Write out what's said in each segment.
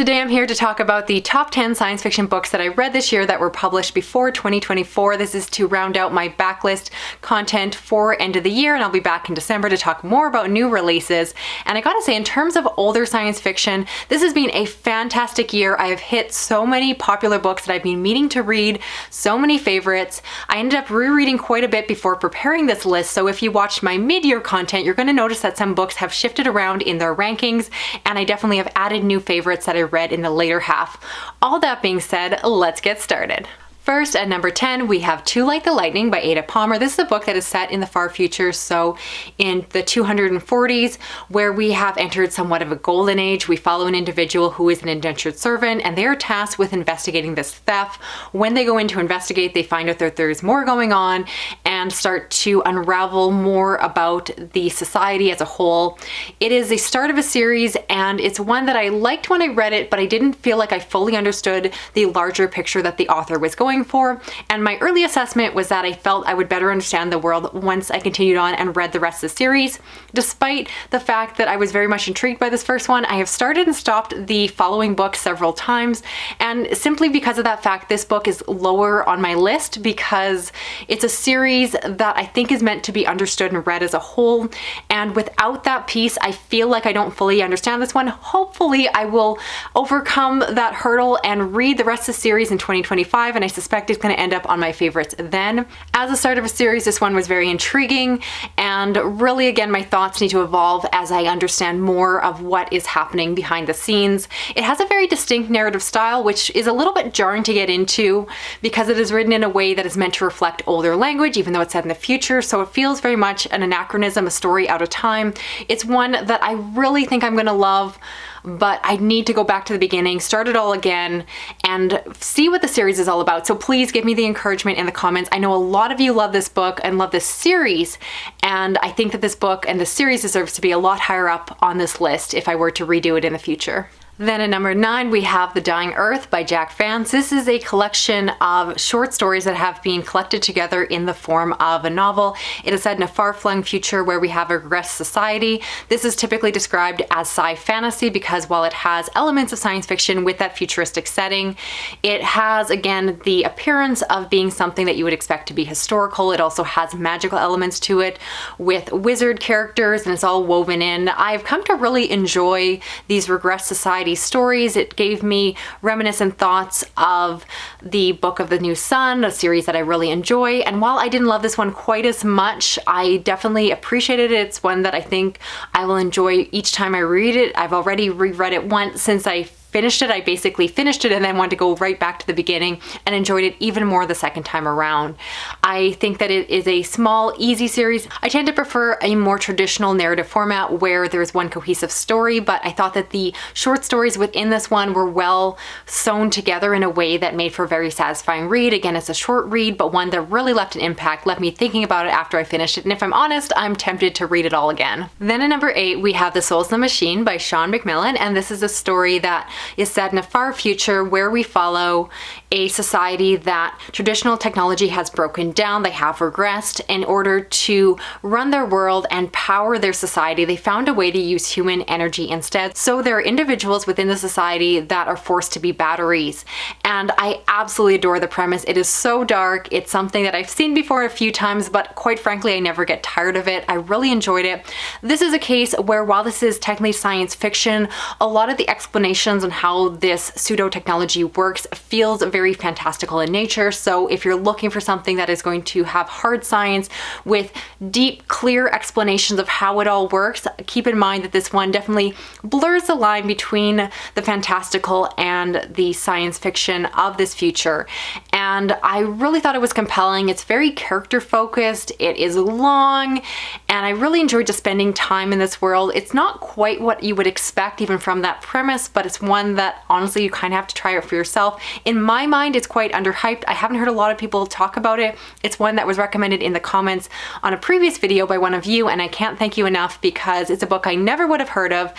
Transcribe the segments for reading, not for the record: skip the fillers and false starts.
Today I'm here to talk about the top 10 science fiction books that I read this year that were published before 2024. This is to round out my backlist content for end of the year, and I'll be back in December to talk more about new releases. And I gotta say, in terms of older science fiction, this has been a fantastic year. I have hit so many popular books that I've been meaning to read, so many favorites. I ended up rereading quite a bit before preparing this list, so if you watched my mid-year content, you're gonna notice that some books have shifted around in their rankings, and I definitely have added new favorites that I read in the later half. All that being said, let's get started. First, at number 10, we have Too Like the Lightning by Ada Palmer. This is a book that is set in the far future, so in the 240s, where we have entered somewhat of a golden age. We follow an individual who is an indentured servant, and they are tasked with investigating this theft. When they go in to investigate, they find out that there's more going on and start to unravel more about the society as a whole. It is the start of a series, and it's one that I liked when I read it, but I didn't feel like I fully understood the larger picture that the author was going for, and my early assessment was that I felt I would better understand the world once I continued on and read the rest of the series. Despite the fact that I was very much intrigued by this first one, I have started and stopped the following book several times, and simply because of that fact, this book is lower on my list because it's a series that I think is meant to be understood and read as a whole, and without that piece, I feel like I don't fully understand this one. Hopefully, I will overcome that hurdle and read the rest of the series in 2025, and I suspect it's going to end up on my favorites then. As the start of a series, this one was very intriguing, and really, again, my thoughts need to evolve as I understand more of what is happening behind the scenes. It has a very distinct narrative style, which is a little bit jarring to get into because it is written in a way that is meant to reflect older language, even though it's set in the future, so it feels very much an anachronism, a story out of time. It's one that I really think I'm going to love, but I need to go back to the beginning, start it all again, and see what the series is all about. So please give me the encouragement in the comments. I know a lot of you love this book and love this series, and I think that this book and the series deserves to be a lot higher up on this list if I were to redo it in the future. Then at number 9, we have The Dying Earth by Jack Vance. This is a collection of short stories that have been collected together in the form of a novel. It is set in a far-flung future where we have a regressed society. This is typically described as sci-fantasy because while it has elements of science fiction with that futuristic setting, it has, again, the appearance of being something that you would expect to be historical. It also has magical elements to it with wizard characters, and it's all woven in. I've come to really enjoy these regressed society stories. It gave me reminiscent thoughts of the Book of the New Sun, a series that I really enjoy. And while I didn't love this one quite as much, I definitely appreciated it. It's one that I think I will enjoy each time I read it. I've already reread it once since I finished it. I basically finished it and then wanted to go right back to the beginning and enjoyed it even more the second time around. I think that it is a small, easy series. I tend to prefer a more traditional narrative format where there's one cohesive story, but I thought that the short stories within this one were well sewn together in a way that made for a very satisfying read. Again, it's a short read, but one that really left an impact, left me thinking about it after I finished it, and if I'm honest, I'm tempted to read it all again. Then at number 8, we have The Souls in the Machine by Sean McMillan, and this is a story that is set in a far future where we follow a society that traditional technology has broken down. They have regressed. In order to run their world and power their society, they found a way to use human energy instead. So there are individuals within the society that are forced to be batteries. And I absolutely adore the premise. It is so dark. It's something that I've seen before a few times, but quite frankly, I never get tired of it. I really enjoyed it. This is a case where while this is technically science fiction, a lot of the explanations on how this pseudo technology works feels very fantastical in nature. So if you're looking for something that is going to have hard science with deep, clear explanations of how it all works, keep in mind that this one definitely blurs the line between the fantastical and the science fiction of this future. And I really thought it was compelling. It's very character focused. It is long, and I really enjoyed just spending time in this world. It's not quite what you would expect even from that premise, but it's one that honestly you kind of have to try it for yourself. In my mind, it's quite underhyped. I haven't heard a lot of people talk about it. It's one that was recommended in the comments on a previous video by one of you, and I can't thank you enough because it's a book I never would have heard of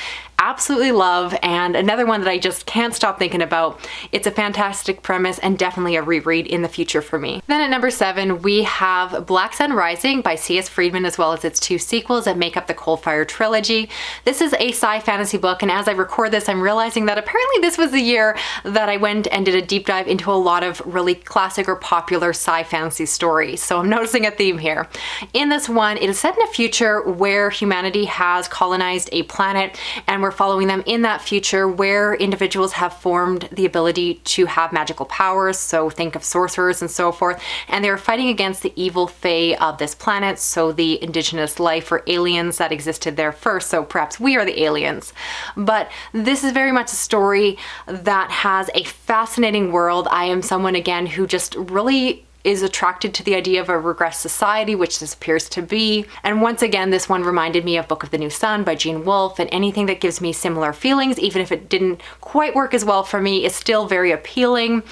absolutely love, and another one that I just can't stop thinking about. It's a fantastic premise and definitely a reread in the future for me. Then at number 7, we have Black Sun Rising by C.S. Friedman, as well as its 2 sequels that make up the Coldfire trilogy. This is a sci-fantasy book, and as I record this, I'm realizing that apparently this was the year that I went and did a deep dive into a lot of really classic or popular sci-fantasy stories. So I'm noticing a theme here. In this one, it is set in a future where humanity has colonized a planet, and we're following them in that future where individuals have formed the ability to have magical powers, so think of sorcerers and so forth, and they're fighting against the evil fae of this planet, so the indigenous life or aliens that existed there first, so perhaps we are the aliens. But this is very much a story that has a fascinating world. I am someone, again, who just really is attracted to the idea of a regressed society, which this appears to be. And once again, this one reminded me of Book of the New Sun by Gene Wolfe, and anything that gives me similar feelings, even if it didn't quite work as well for me, is still very appealing.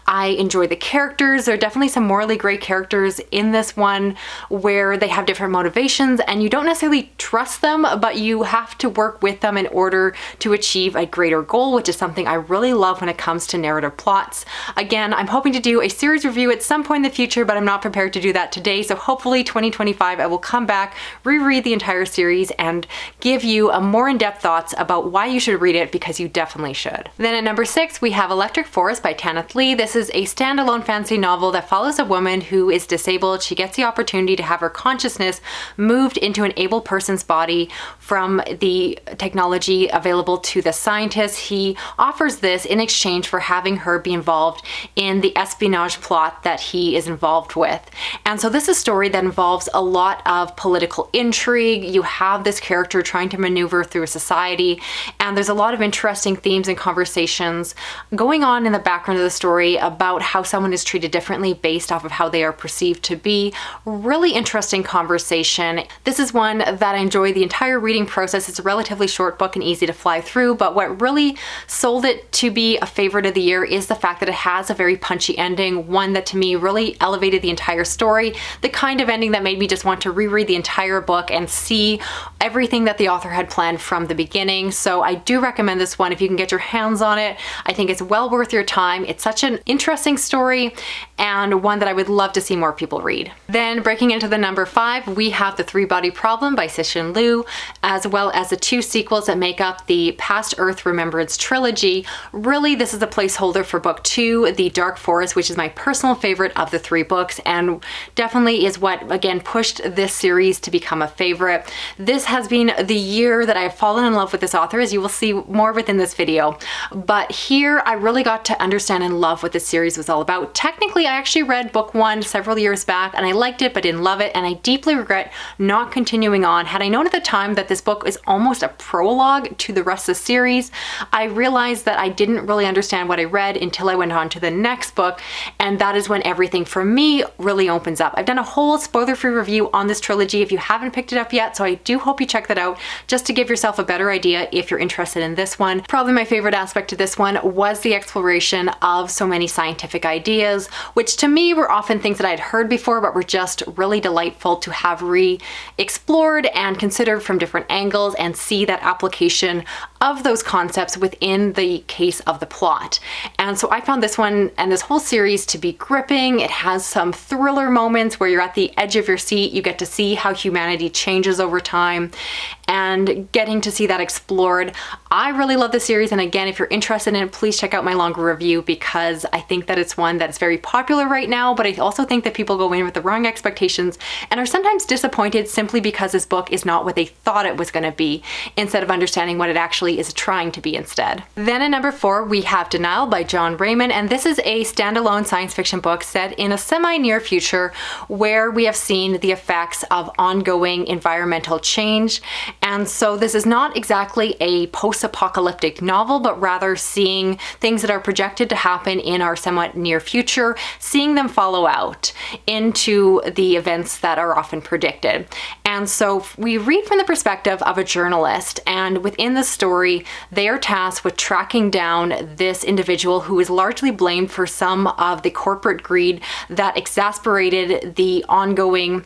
I enjoy the characters. There are definitely some morally gray characters in this one where they have different motivations and you don't necessarily trust them, but you have to work with them in order to achieve a greater goal, which is something I really love when it comes to narrative plots. Again, I'm hoping to do a series review at some point in the future, but I'm not prepared to do that today. So hopefully 2025, I will come back, reread the entire series, and give you a more in-depth thoughts about why you should read it, because you definitely should. Then at number 6, we have Electric Forest by Tanith Lee. This is a standalone fantasy novel that follows a woman who is disabled. She gets the opportunity to have her consciousness moved into an able person's body from the technology available to the scientist. He offers this in exchange for having her be involved in the espionage plot that he is involved with. And so this is a story that involves a lot of political intrigue. You have this character trying to maneuver through a society, and there's a lot of interesting themes and conversations going on in the background of the story about how someone is treated differently based off of how they are perceived to be. Really interesting conversation. This is one that I enjoy the entire reading process. It's a relatively short book and easy to fly through, but what really sold it to be a favorite of the year is the fact that it has a very punchy ending, one that to me really elevated the entire story, the kind of ending that made me just want to reread the entire book and see everything that the author had planned from the beginning. So I do recommend this one if you can get your hands on it. I think it's well worth your time. It's such an interesting story and one that I would love to see more people read. Then breaking into the number 5, we have The Three-Body Problem by Cixin Liu, as well as the 2 sequels that make up the Past Earth Remembrance trilogy. Really, this is a placeholder for book 2, The Dark Forest, which is my personal favorite of the 3 books, and definitely is what, again, pushed this series to become a favorite. This has been the year that I have fallen in love with this author, as you will see more within this video. But here, I really got to understand and love what this series was all about. Technically, I actually read book 1 several years back, and I liked it, but didn't love it, and I deeply regret not continuing on. Had I known at the time that this book is almost a prologue to the rest of the series, I realized that I didn't really understand what I read until I went on to the next book, and that is when everything for me really opens up. I've done a whole spoiler-free review on this trilogy if you haven't picked it up yet, so I do hope you check that out just to give yourself a better idea if you're interested in this one. Probably my favorite aspect of this one was the exploration of so many scientific ideas, which to me were often things that I had heard before but were just really delightful to have re-explored and considered from different angles and see that application of those concepts within the case of the plot. And so I found this one and this whole series to be gripping. It has some thriller moments where you're at the edge of your seat. You get to see how humanity changes over time and getting to see that explored. I really love the series, and again, if you're interested in it, please check out my longer review, because I think that it's one that's very popular right now, but I also think that people go in with the wrong expectations and are sometimes disappointed simply because this book is not what they thought it was going to be, instead of understanding what it actually is trying to be instead. Then at number 4, we have Denial by John Raymond, and this is a standalone science fiction book set in a semi-near future where we have seen the effects of ongoing environmental change. And so this is not exactly a post-apocalyptic novel, but rather seeing things that are projected to happen in our somewhat near future, seeing them follow out into the events that are often predicted. And so we read from the perspective of a journalist, and within the story, they are tasked with tracking down this individual who is largely blamed for some of the corporate greed that exacerbated the ongoing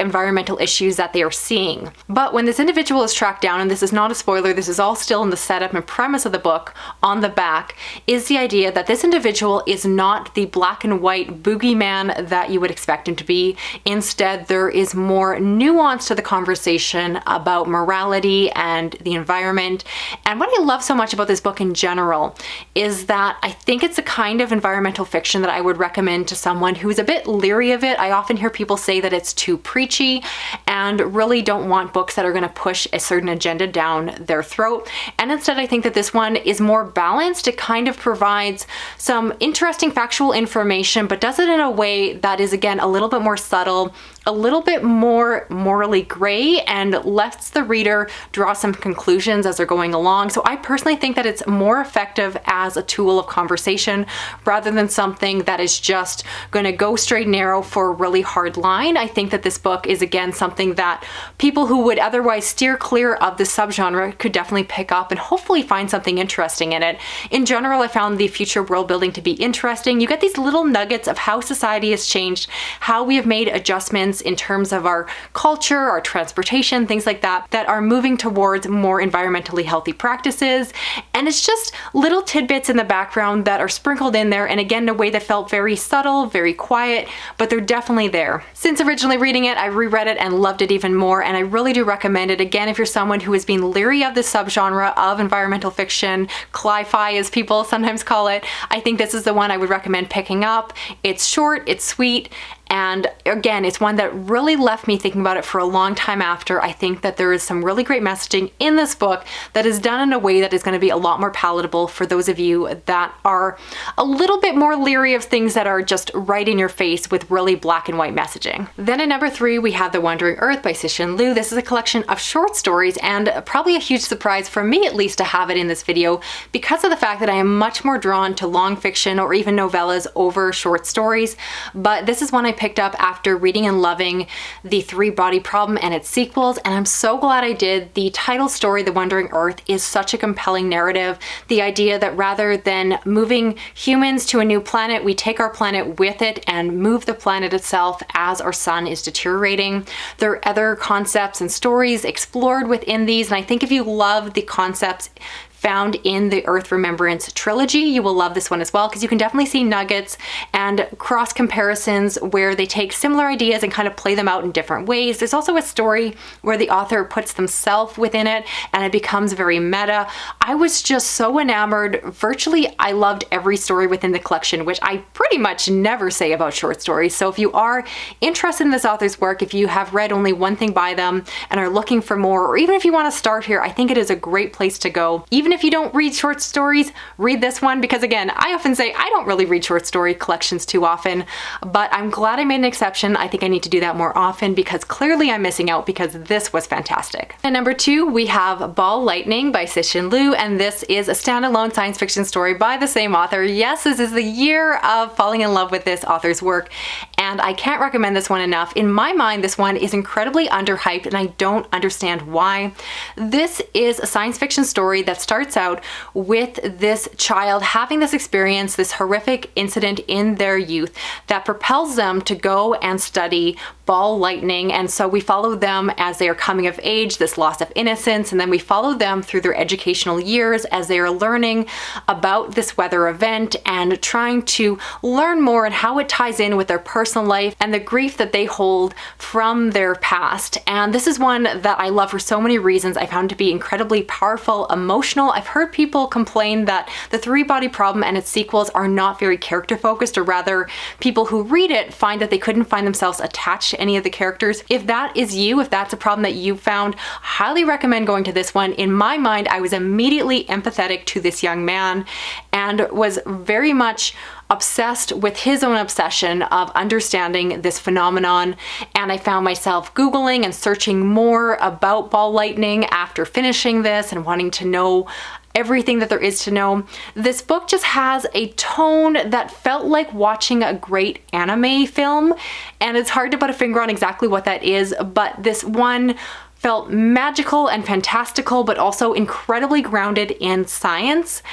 environmental issues that they are seeing. But when this individual is tracked down, and this is not a spoiler, this is all still in the setup and premise of the book, on the back is the idea that this individual is not the black and white boogeyman that you would expect him to be. Instead, there is more nuance to the conversation about morality and the environment. And what I love so much about this book in general is that I think it's a kind of environmental fiction that I would recommend to someone who is a bit leery of it. I often hear people say that it's too preachy and really don't want books that are going to push a certain agenda down their throat. And instead, I think that this one is more balanced. It kind of provides some interesting factual information, but does it in a way that is, again, a little bit more subtle, a little bit more morally gray, and lets the reader draw some conclusions as they're going along. So I personally think that it's more effective as a tool of conversation rather than something that is just going to go straight narrow for a really hard line. I think that this book is, again, something that people who would otherwise steer clear of this subgenre could definitely pick up and hopefully find something interesting in it. In general, I found the future world building to be interesting. You get these little nuggets of how society has changed, how we have made adjustments in terms of our culture, our transportation, things like that, that are moving towards more environmentally healthy practices. And it's just little tidbits in the background that are sprinkled in there, and again, in a way that felt very subtle, very quiet, but they're definitely there. Since originally reading it, I reread it and loved it even more, and I really do recommend it. Again, if you're someone who has been leery of the subgenre of environmental fiction, cli-fi as people sometimes call it, I think this is the one I would recommend picking up. It's short, it's sweet, and again, it's one that really left me thinking about it for a long time after. I think that there is some really great messaging in this book that is done in a way that is going to be a lot more palatable for those of you that are a little bit more leery of things that are just right in your face with really black and white messaging. Then at number 3, we have The Wandering Earth by Cixin Liu. This is a collection of short stories, and probably a huge surprise for me, at least, to have it in this video because of the fact that I am much more drawn to long fiction or even novellas over short stories. But this is one I picked up after reading and loving The Three-Body Problem and its sequels, and I'm so glad I did. The title story, The Wandering Earth, is such a compelling narrative. The idea that rather than moving humans to a new planet, we take our planet with it and move the planet itself as our sun is deteriorating. There are other concepts and stories explored within these, and I think if you love the concepts found in the Earth Remembrance trilogy, you will love this one as well, because you can definitely see nuggets and cross comparisons where they take similar ideas and kind of play them out in different ways. There's also a story where the author puts themselves within it and it becomes very meta. I was just so enamored. Virtually, I loved every story within the collection, which I pretty much never say about short stories. So if you are interested in this author's work, if you have read only one thing by them and are looking for more, or even if you want to start here, I think it is a great place to go. Even if you don't read short stories, read this one, because again, I often say I don't really read short story collections too often, but I'm glad I made an exception. I think I need to do that more often because clearly I'm missing out, because this was fantastic. At number 2, we have Ball Lightning by Cixin Liu, and this is a standalone science fiction story by the same author. Yes, this is the year of falling in love with this author's work, and I can't recommend this one enough. In my mind, this one is incredibly underhyped, and I don't understand why. This is a science fiction story that starts out with this child having this experience, this horrific incident in their youth that propels them to go and study ball lightning. And so we follow them as they are coming of age, this loss of innocence, and then we follow them through their educational years as they are learning about this weather event and trying to learn more and how it ties in with their personal life and the grief that they hold from their past. And this is one that I love for so many reasons. I found it to be incredibly powerful, emotional. I've heard people complain that The Three-Body Problem and its sequels are not very character focused, or rather people who read it find that they couldn't find themselves attached to any of the characters. If that is you, if that's a problem that you found, highly recommend going to this one. In my mind, I was immediately empathetic to this young man and was very much obsessed with his own obsession of understanding this phenomenon. And I found myself Googling and searching more about ball lightning after finishing this and wanting to know everything that there is to know. This book just has a tone that felt like watching a great anime film, and it's hard to put a finger on exactly what that is, but this one felt magical and fantastical, but also incredibly grounded in science.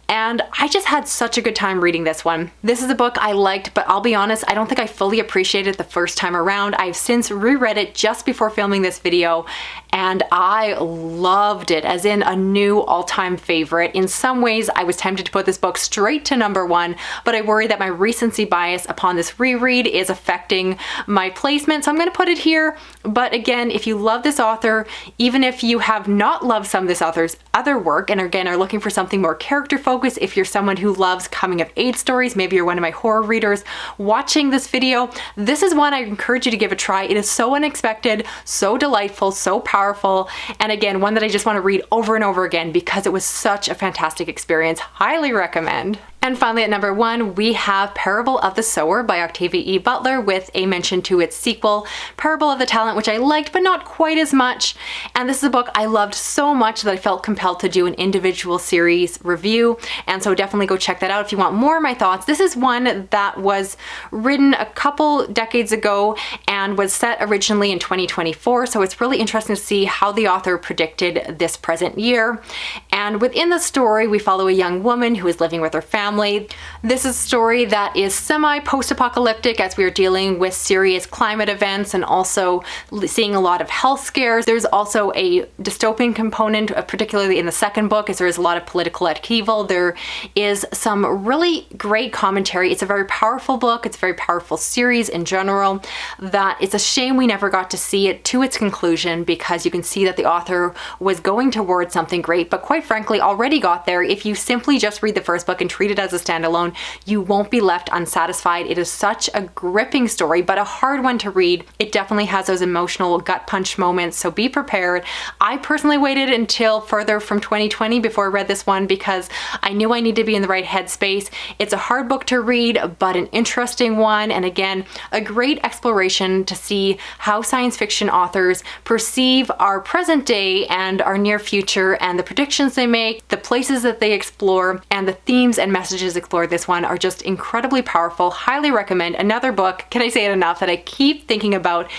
and I just had such a good time reading this one. This is a book I liked, but I'll be honest, I don't think I fully appreciated it the first time around. I've since reread it just before filming this video, and I loved it, as in a new all-time favorite. In some ways, I was tempted to put this book straight to #1, but I worry that my recency bias upon this reread is affecting my placement, so I'm going to put it here. But again, if you love this author, even if you have not loved some of this author's other work, and again are looking for something more character focused, if you're someone who loves coming of age stories, maybe you're one of my horror readers watching this video, this is one I encourage you to give a try. It is so unexpected, so delightful, so powerful, and again, one that I just want to read over and over again because it was such a fantastic experience. Highly recommend. And finally at #1, we have Parable of the Sower by Octavia E. Butler, with a mention to its sequel, Parable of the Talent, which I liked but not quite as much. And this is a book I loved so much that I felt compelled to do an individual series review, and so definitely go check that out if you want more of my thoughts. This is one that was written a couple decades ago and was set originally in 2024, so it's really interesting to see how the author predicted this present year. And within the story, we follow a young woman who is living with her family. This is a story that is semi-post-apocalyptic, as we are dealing with serious climate events and also seeing a lot of health scares. There's also a dystopian component, particularly in the second book, as there is a lot of political upheaval. There is some really great commentary. It's a very powerful book. It's a very powerful series in general, that it's a shame we never got to see it to its conclusion, because you can see that the author was going towards something great, but quite frankly already got there. If you simply just read the first book and treat it as a standalone, you won't be left unsatisfied. It is such a gripping story, but a hard one to read. It definitely has those emotional gut punch moments, so be prepared. I personally waited until further from 2020 before I read this one because I knew I needed to be in the right headspace. It's a hard book to read, but an interesting one, and again, a great exploration to see how science fiction authors perceive our present day and our near future, and the predictions they make, the places that they explore, and the themes and messages explored. This one are just incredibly powerful. Highly recommend. Another book, can I say it enough, that I keep thinking about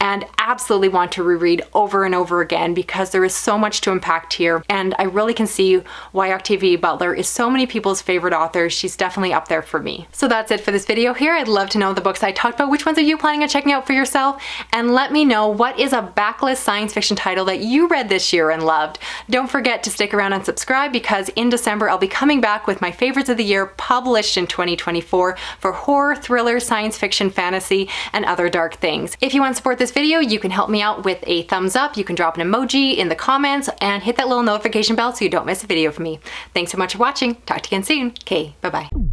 and absolutely want to reread over and over again because there is so much to impact here, and I really can see why Octavia Butler is so many people's favorite author. She's definitely up there for me. So that's it for this video here. I'd love to know the books I talked about. Which ones are you planning on checking out for yourself? And let me know, what is a backlist science fiction title that you read this year and loved? Don't forget to stick around and subscribe, because in December I'll be coming back with my favorites of the year published in 2024 for horror, thriller, science fiction, fantasy, and other dark things. If you want to support this video, you can help me out with a thumbs up. You can drop an emoji in the comments and hit that little notification bell so you don't miss a video from me. Thanks so much for watching. Talk to you again soon. Okay, bye-bye.